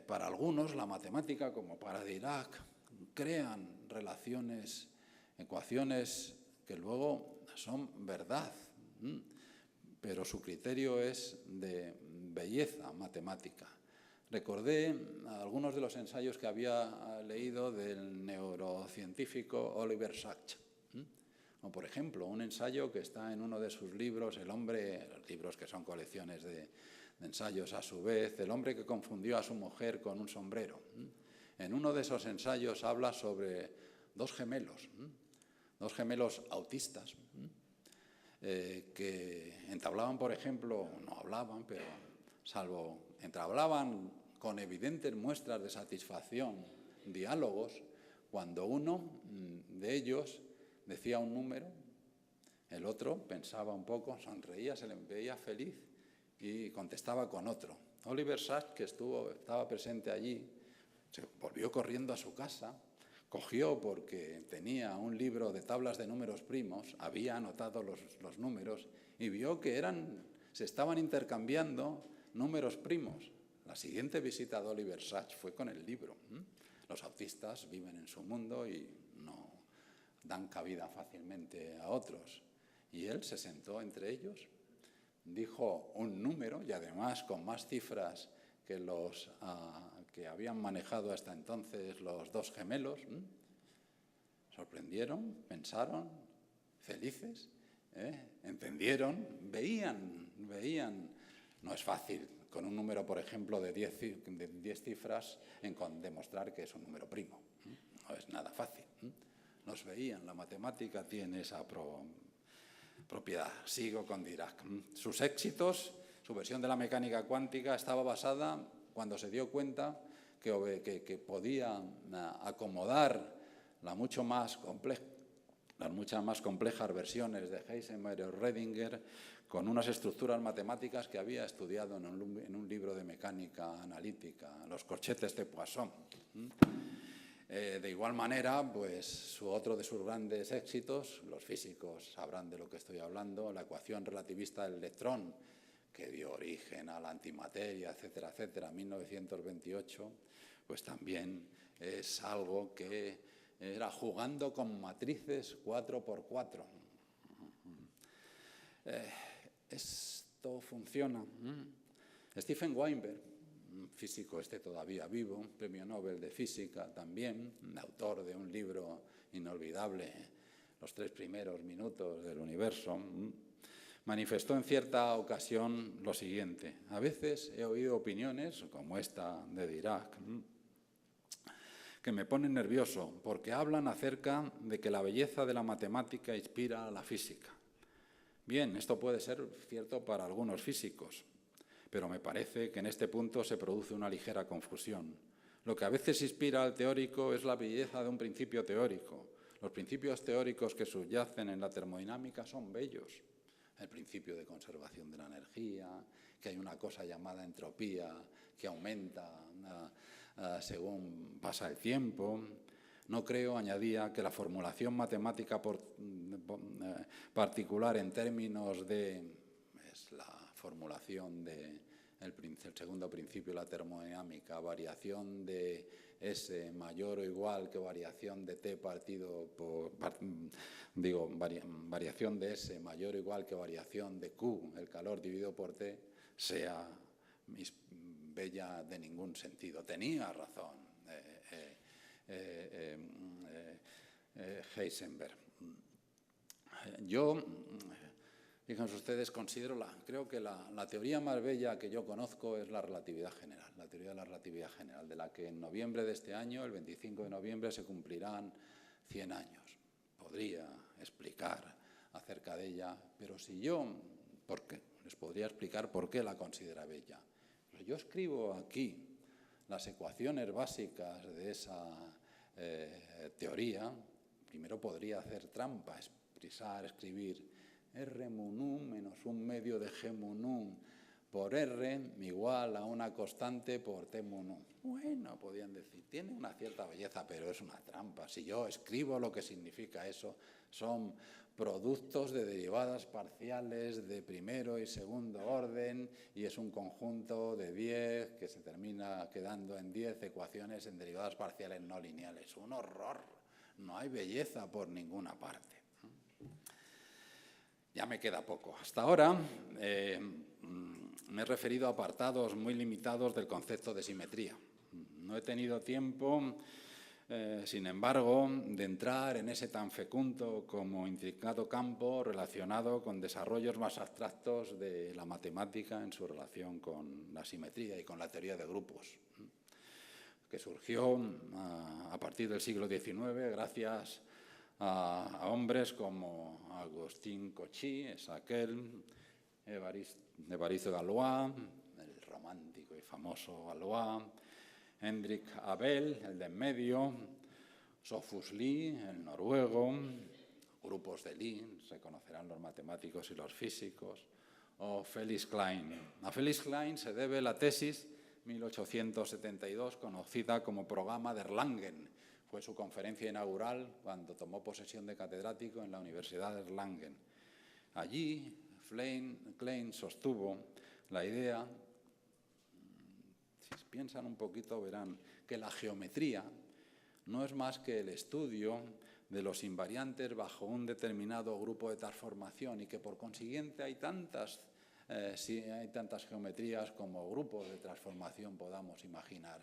para algunos la matemática, como para Dirac, crean relaciones, ecuaciones que luego son verdad. pero su criterio es de belleza matemática. Recordé algunos de los ensayos que había leído del neurocientífico Oliver Sacks. O, por ejemplo, un ensayo que está en uno de sus libros, libros que son colecciones de ensayos a su vez, El hombre que confundió a su mujer con un sombrero. En uno de esos ensayos habla sobre dos gemelos autistas, que entablaban, por ejemplo, no hablaban, pero entablaban con evidentes muestras de satisfacción diálogos cuando uno de ellos decía un número, el otro pensaba un poco, sonreía, se le veía feliz y contestaba con otro. Oliver Sacks, que estaba presente allí, se volvió corriendo a su casa, cogió, porque tenía un libro de tablas de números primos, había anotado los números y vio que se estaban intercambiando números primos. La siguiente visita de Oliver Sacks fue con el libro. Los autistas viven en su mundo y no dan cabida fácilmente a otros. Y él se sentó entre ellos, dijo un número y además con más cifras que los que habían manejado hasta entonces los dos gemelos. Sorprendieron, pensaron, felices, entendieron, veían. No es fácil con un número, por ejemplo, de 10 cifras demostrar que es un número primo. No es nada fácil. Los veían, la matemática tiene esa propiedad. Sigo con Dirac. Sus éxitos, su versión de la mecánica cuántica estaba basada cuando se dio cuenta que podía acomodar las muchas más complejas versiones de Heisenberg o Redinger con unas estructuras matemáticas que había estudiado en un libro de mecánica analítica, los corchetes de Poisson. De igual manera, pues otro de sus grandes éxitos, los físicos sabrán de lo que estoy hablando, la ecuación relativista del electrón, que dio origen a la antimateria, etcétera, etcétera, en 1928, pues también es algo que era jugando con matrices 4×4. Esto funciona. Stephen Weinberg, un físico todavía vivo, premio Nobel de Física también, autor de un libro inolvidable, Los 3 primeros minutos del universo, manifestó en cierta ocasión lo siguiente: a veces he oído opiniones, como esta de Dirac, que me ponen nervioso porque hablan acerca de que la belleza de la matemática inspira a la física. Bien, esto puede ser cierto para algunos físicos, pero me parece que en este punto se produce una ligera confusión. Lo que a veces inspira al teórico es la belleza de un principio teórico. Los principios teóricos que subyacen en la termodinámica son bellos. El principio de conservación de la energía, que hay una cosa llamada entropía que aumenta según pasa el tiempo. No creo, añadía, que la formulación matemática particular en términos es la formulación del segundo principio de la termodinámica, variación de S mayor o igual que variación de T variación de S mayor o igual que variación de Q, el calor dividido por T, sea bella de ningún sentido. Tenía razón Heisenberg. Yo, fíjense ustedes, creo que la teoría más bella que yo conozco es la relatividad general, la teoría de la relatividad general, de la que en noviembre de este año, el 25 de noviembre, se cumplirán 100 años. Podría explicar acerca de ella, pero les podría explicar por qué la considera bella. Pero yo escribo aquí las ecuaciones básicas de esa teoría. Primero podría hacer trampa, escribir R mun 1 menos 1 medio de G mun 1 por R igual a una constante por T mun 1. Bueno, podían decir, tiene una cierta belleza, pero es una trampa. Si yo escribo lo que significa eso, son productos de derivadas parciales de primero y segundo orden y es un conjunto de 10 que se termina quedando en 10 ecuaciones en derivadas parciales no lineales. Un horror. No hay belleza por ninguna parte. Ya me queda poco. Hasta ahora me he referido a apartados muy limitados del concepto de simetría. No he tenido tiempo, sin embargo, de entrar en ese tan fecundo como intricado campo relacionado con desarrollos más abstractos de la matemática en su relación con la simetría y con la teoría de grupos, que surgió a partir del siglo XIX gracias a hombres como Agustín Cauchy, Haeckel, Évariste Galois, el romántico y famoso Galois, Hendrik Abel, el de en medio, Sophus Lie, el noruego, grupos de Lie, se conocerán los matemáticos y los físicos, o Felix Klein. A Felix Klein se debe la tesis 1872, conocida como programa de Erlangen. Fue su conferencia inaugural cuando tomó posesión de catedrático en la Universidad de Erlangen. Allí, Klein sostuvo la idea, si piensan un poquito verán, que la geometría no es más que el estudio de los invariantes bajo un determinado grupo de transformación y que por consiguiente hay tantas geometrías como grupos de transformación podamos imaginar.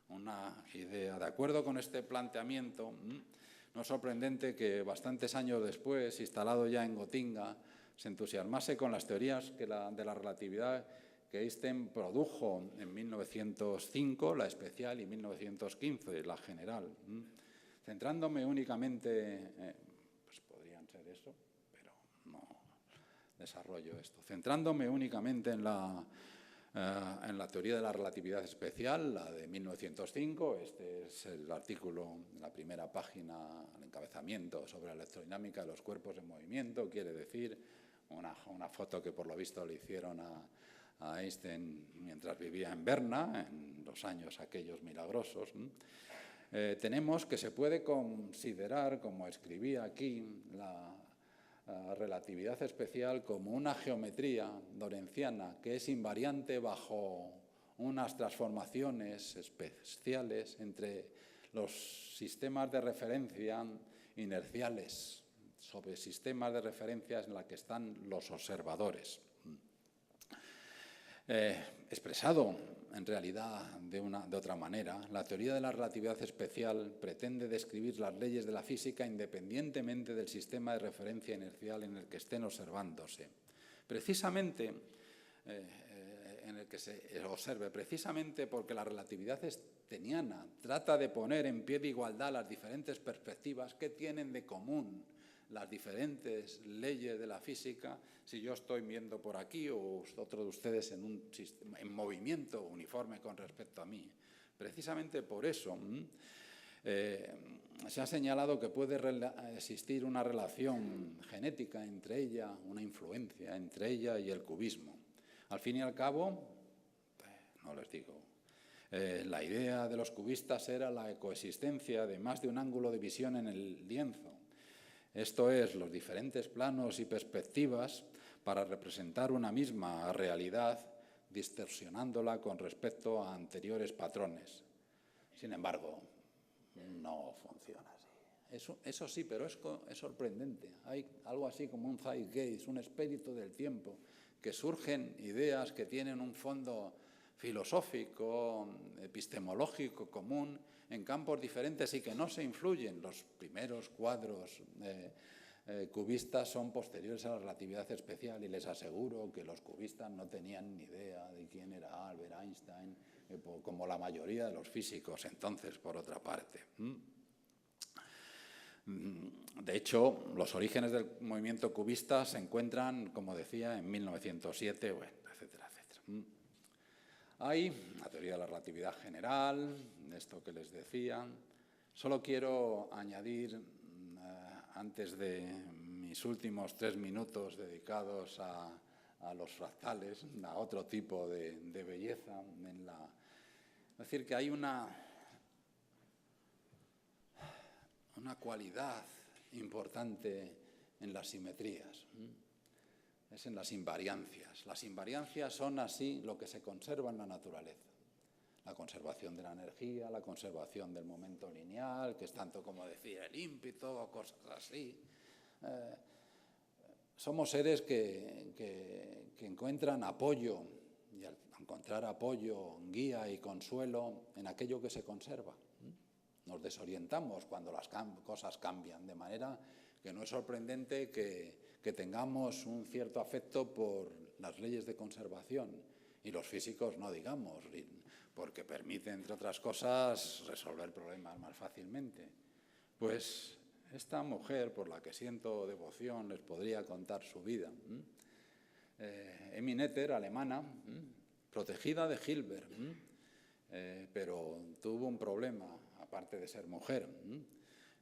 Una idea. De acuerdo con este planteamiento, no es sorprendente que bastantes años después, instalado ya en Gotinga, se entusiasmase con las teorías de la relatividad que Einstein produjo en 1905, la especial, y 1915, la general. Centrándome únicamente, pues podrían ser eso, pero no desarrollo esto. Centrándome únicamente en la teoría de la relatividad especial, la de 1905, este es el artículo, la primera página, el encabezamiento sobre la electrodinámica de los cuerpos en movimiento, quiere decir una foto que por lo visto le hicieron a Einstein mientras vivía en Berna, en los años aquellos milagrosos. Tenemos que se puede considerar, como escribí aquí, la relatividad especial como una geometría lorentziana que es invariante bajo unas transformaciones especiales entre los sistemas de referencia inerciales sobre sistemas de referencia en los que están los observadores. Expresado en realidad de otra manera, la teoría de la relatividad especial pretende describir las leyes de la física independientemente del sistema de referencia inercial en el que estén observándose. Precisamente en el que se observe, precisamente porque la relatividad einsteiniana trata de poner en pie de igualdad las diferentes perspectivas que tienen de común las diferentes leyes de la física, si yo estoy viendo por aquí o otro de ustedes en movimiento uniforme con respecto a mí. Precisamente por eso se ha señalado que puede existir una relación genética entre ella, una influencia entre ella y el cubismo. Al fin y al cabo, no les digo, la idea de los cubistas era la coexistencia de más de un ángulo de visión en el lienzo. Esto es, los diferentes planos y perspectivas para representar una misma realidad, distorsionándola con respecto a anteriores patrones. Sin embargo, no funciona así. Eso sí, pero es sorprendente. Hay algo así como un zeitgeist, un espíritu del tiempo, que surgen ideas que tienen un fondo filosófico, epistemológico común en campos diferentes y que no se influyen. Los primeros cuadros cubistas son posteriores a la relatividad especial y les aseguro que los cubistas no tenían ni idea de quién era Albert Einstein, como la mayoría de los físicos entonces, por otra parte. De hecho, los orígenes del movimiento cubista se encuentran, como decía, en 1907, bueno, etcétera, etcétera. Hay la teoría de la relatividad general, esto que les decía. Solo quiero añadir, antes de mis últimos 3 minutos dedicados a los fractales, a otro tipo de belleza, es decir, que hay una cualidad importante en las simetrías. Es en las invariancias. Las invariancias son así lo que se conserva en la naturaleza. La conservación de la energía, la conservación del momento lineal, que es tanto como decir el ímpeto o cosas así. somos seres que encuentran apoyo, y al encontrar apoyo, guía y consuelo en aquello que se conserva. Nos desorientamos cuando las cosas cambian, de manera que no es sorprendente que tengamos un cierto afecto por las leyes de conservación, y los físicos no digamos, porque permite, entre otras cosas, resolver problemas más fácilmente. Pues esta mujer, por la que siento devoción, les podría contar su vida. Emmy Noether, alemana, protegida de Hilbert, pero tuvo un problema, aparte de ser mujer.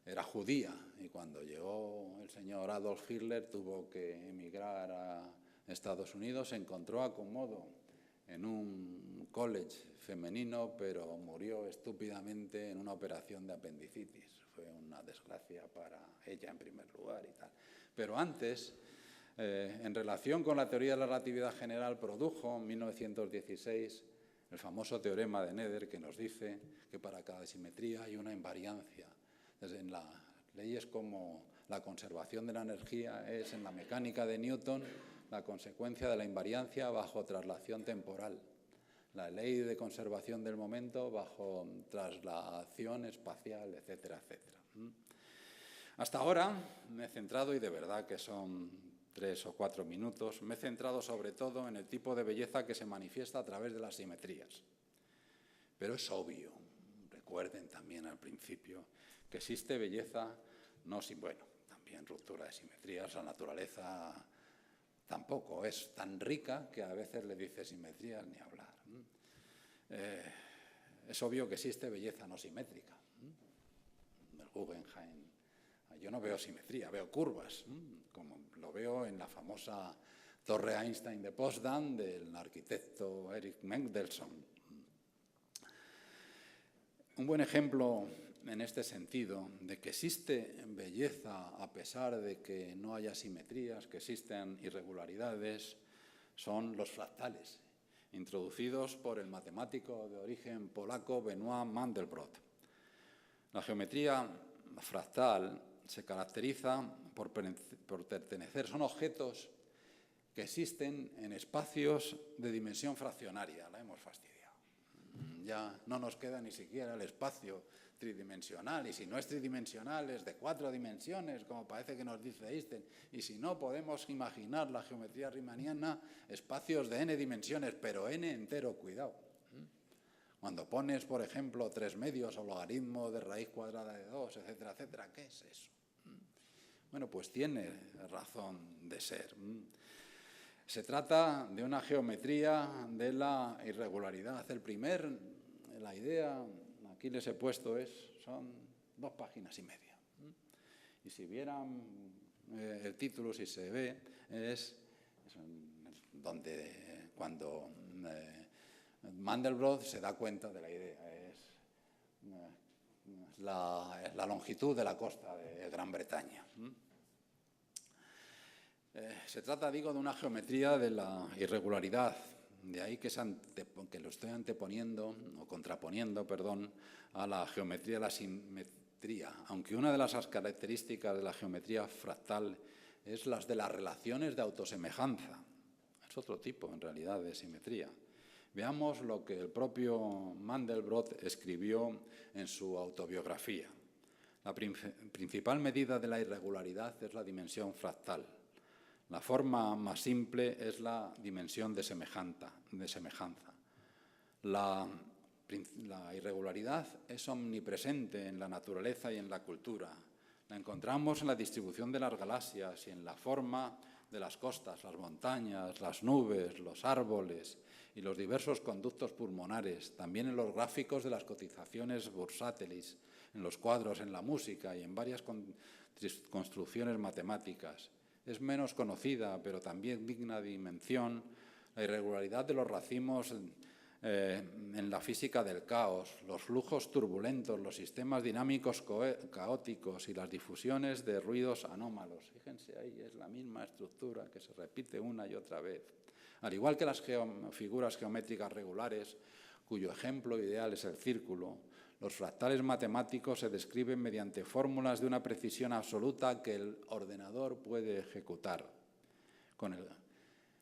Era judía, y cuando llegó el señor Adolf Hitler tuvo que emigrar a Estados Unidos. Se encontró acomodo en un college femenino, pero murió estúpidamente en una operación de apendicitis. Fue una desgracia para ella en primer lugar y tal. Pero antes, en relación con la teoría de la relatividad general, produjo en 1916 el famoso teorema de Noether, que nos dice que para cada simetría hay una invariancia. En las leyes como la conservación de la energía es, en la mecánica de Newton, la consecuencia de la invariancia bajo traslación temporal. La ley de conservación del momento bajo traslación espacial, etcétera, etcétera. Hasta ahora me he centrado, y de verdad que son 3 o 4 minutos, me he centrado sobre todo en el tipo de belleza que se manifiesta a través de las simetrías. Pero es obvio, recuerden también al principio, que existe belleza, también ruptura de simetrías. La naturaleza tampoco es tan rica que a veces le dice simetrías ni hablar. Es obvio que existe belleza no simétrica. El Guggenheim, yo no veo simetría, veo curvas, como lo veo en la famosa Torre Einstein de Potsdam del arquitecto Erich Mendelsohn. Un buen ejemplo en este sentido de que existe belleza a pesar de que no haya simetrías, que existen irregularidades, son los fractales, introducidos por el matemático de origen polaco Benoit Mandelbrot. La geometría fractal se caracteriza por pertenecer, son objetos que existen en espacios de dimensión fraccionaria. La hemos fastidiado. Ya no nos queda ni siquiera el espacio tridimensional, y si no es tridimensional es de 4 dimensiones, como parece que nos dice Einstein, y si no podemos imaginar la geometría riemanniana espacios de n dimensiones, pero n entero, cuidado. Cuando pones, por ejemplo, 3 medios o logaritmo de raíz cuadrada de 2, etcétera, etcétera, ¿qué es eso? Bueno, pues tiene razón de ser. Se trata de una geometría de la irregularidad. La idea, aquí les he puesto, son 2 páginas y media. Y si vieran el título, si se ve, es donde cuando Mandelbrot se da cuenta de la idea. Es la longitud de la costa de Gran Bretaña. Se trata, digo, de una geometría de la irregularidad. De ahí que lo estoy contraponiendo, a la geometría de la simetría. Aunque una de las características de la geometría fractal es las de las relaciones de autosemejanza. Es otro tipo, en realidad, de simetría. Veamos lo que el propio Mandelbrot escribió en su autobiografía. La principal medida de la irregularidad es la dimensión fractal. La forma más simple es la dimensión de semejanza. La irregularidad es omnipresente en la naturaleza y en la cultura. La encontramos en la distribución de las galaxias y en la forma de las costas, las montañas, las nubes, los árboles y los diversos conductos pulmonares, también en los gráficos de las cotizaciones bursátiles, en los cuadros, en la música y en varias construcciones matemáticas. Es menos conocida, pero también digna de mención, la irregularidad de los racimos en la física del caos, los flujos turbulentos, los sistemas dinámicos caóticos y las difusiones de ruidos anómalos. Fíjense ahí, es la misma estructura que se repite una y otra vez. Al igual que las figuras geométricas regulares, cuyo ejemplo ideal es el círculo, los fractales matemáticos se describen mediante fórmulas de una precisión absoluta que el ordenador puede ejecutar.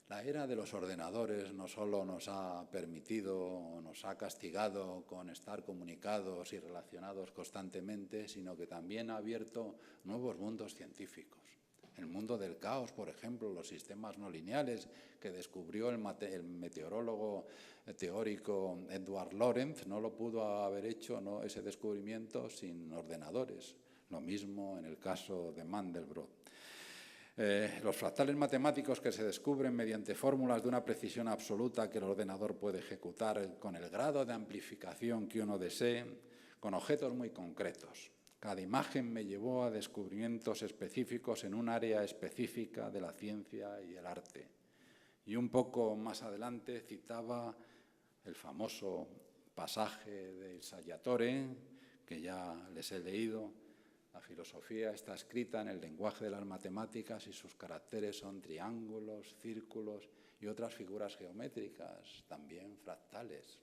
La era de los ordenadores no solo nos ha permitido o nos ha castigado con estar comunicados y relacionados constantemente, sino que también ha abierto nuevos mundos científicos. El mundo del caos, por ejemplo, los sistemas no lineales que descubrió el meteorólogo teórico Edward Lorenz, no lo pudo haber hecho ese descubrimiento sin ordenadores. Lo mismo en el caso de Mandelbrot. Los fractales matemáticos que se descubren mediante fórmulas de una precisión absoluta que el ordenador puede ejecutar con el grado de amplificación que uno desee, con objetos muy concretos. Cada imagen me llevó a descubrimientos específicos en un área específica de la ciencia y el arte. Y un poco más adelante citaba el famoso pasaje de Salvatore, que ya les he leído. La filosofía está escrita en el lenguaje de las matemáticas y sus caracteres son triángulos, círculos y otras figuras geométricas, también fractales,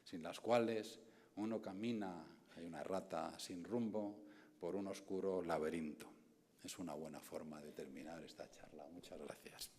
sin las cuales uno camina, hay una errata sin rumbo, por un oscuro laberinto. Es una buena forma de terminar esta charla. Muchas gracias.